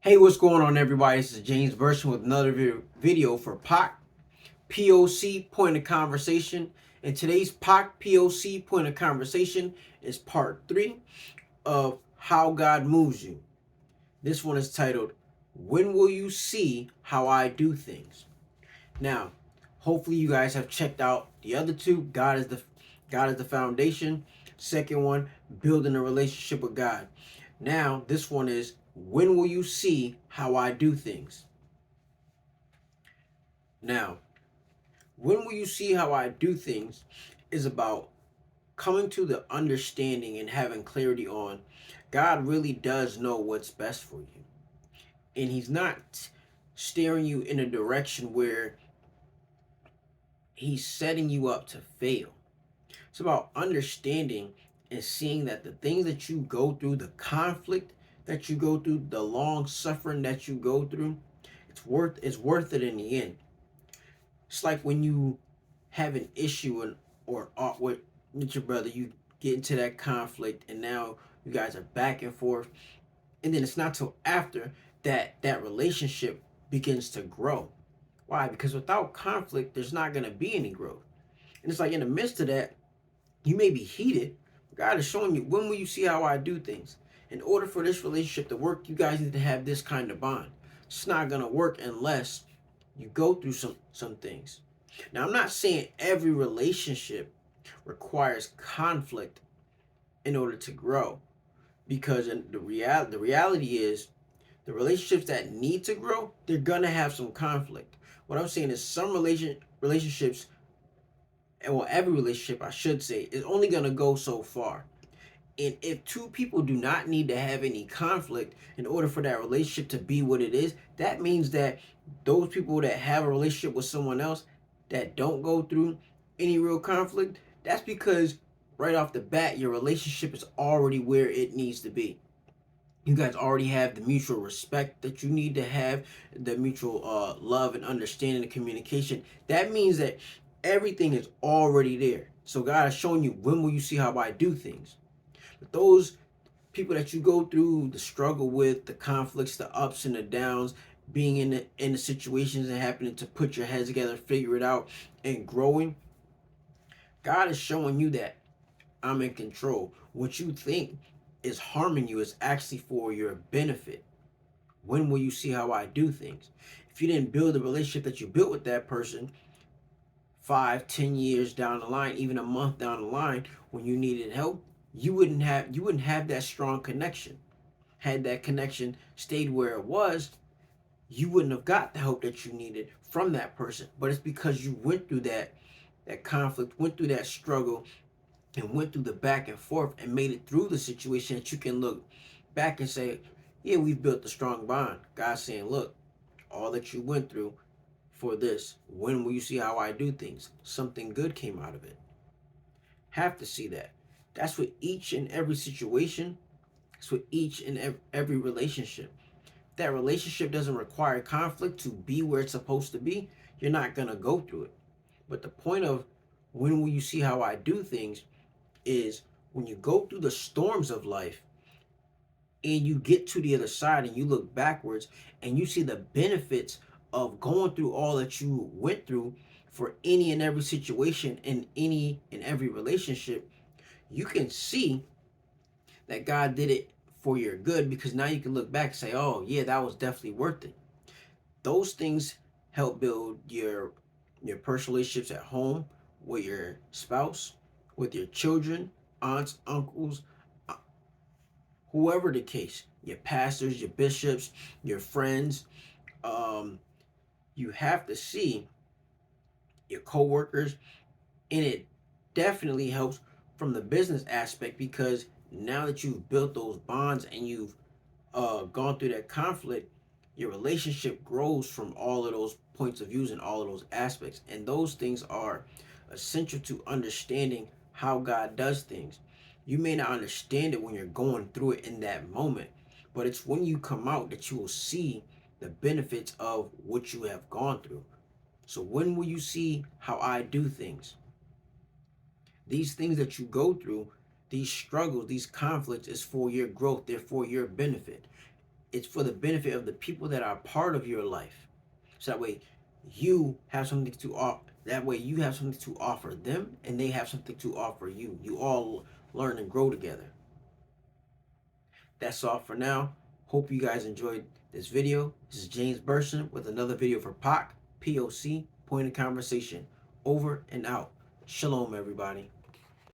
Hey, what's going on, everybody? This is James Burson with another video for P.O.C. Point of Conversation. And today's P.O.C. Point of Conversation is part 3 of How God Moves You. This one is titled, When Will You See How I Do Things? Now, hopefully you guys have checked out the other two. God is the foundation. Second one, building a relationship with God. Now, this one is, when will you see how I do things? Now, when will you see how I do things is about coming to the understanding and having clarity on God really does know what's best for you. And He's not steering you in a direction where He's setting you up to fail. It's about understanding and seeing that the things that you go through, the conflict that you go through, the long suffering that you go through, it's worth it in the end. It's like when you have an issue with your brother, you get into that conflict, and now you guys are back and forth, and then it's not till after that relationship begins to grow. Why? Because without conflict, there's not going to be any growth. And it's like in the midst of that, you may be heated. God is showing you, when will you see how I do things? In order for this relationship to work, you guys need to have this kind of bond. It's not gonna work unless you go through some things. Now, I'm not saying every relationship requires conflict in order to grow, because the reality is, the relationships that need to grow, they're gonna have some conflict. What I'm saying is, some relationships, and well, every relationship, I should say, is only gonna go so far. And if two people do not need to have any conflict in order for that relationship to be what it is, that means that those people that have a relationship with someone else that don't go through any real conflict, that's because right off the bat, your relationship is already where it needs to be. You guys already have the mutual respect that you need to have, the mutual love and understanding and communication. That means that everything is already there. So God is showing you, when will you see how I do things? But those people that you go through the struggle with, the conflicts, the ups and the downs, being in the situations and happening to put your heads together, figure it out, and growing, God is showing you that I'm in control. What you think is harming you is actually for your benefit. When will you see how I do things? If you didn't build the relationship that you built with that person 5, 10 years down the line, even a month down the line, when you needed help, you wouldn't have that strong connection. Had that connection stayed where it was, you wouldn't have got the help that you needed from that person. But it's because you went through that conflict, went through that struggle, and went through the back and forth and made it through the situation, that you can look back and say, yeah, we've built a strong bond. God's saying, look, all that you went through for this, when will you see how I do things? Something good came out of it. Have to see that. That's with each and every situation. It's with each and every relationship. If that relationship doesn't require conflict to be where it's supposed to be, you're not going to go through it. But the point of, when will you see how I do things, is when you go through the storms of life and you get to the other side and you look backwards and you see the benefits of going through all that you went through for any and every situation in any and every relationship, you can see that God did it for your good, because now you can look back and say, oh yeah, that was definitely worth it. Those things help build your personal relationships at home, with your spouse, with your children, aunts, uncles, uh, whoever the case, your pastors, your bishops, your friends. Um, you have to see your coworkers, and it definitely helps from the business aspect, because now that you've built those bonds and you've gone through that conflict, your relationship grows from all of those points of views and all of those aspects. And those things are essential to understanding how God does things. You may not understand it when you're going through it in that moment, but it's when you come out that you will see the benefits of what you have gone through. So when will you see how I do things? These things that you go through, these struggles, these conflicts, is for your growth. They're for your benefit. it's for the benefit of the people that are part of your life. So that way you have something to offer. That way you have something to offer them and they have something to offer you. You all learn and grow together. That's all for now. Hope you guys enjoyed this video. This is James Burson with another video for P.O.C. Point of Conversation. Over and out. Shalom, everybody.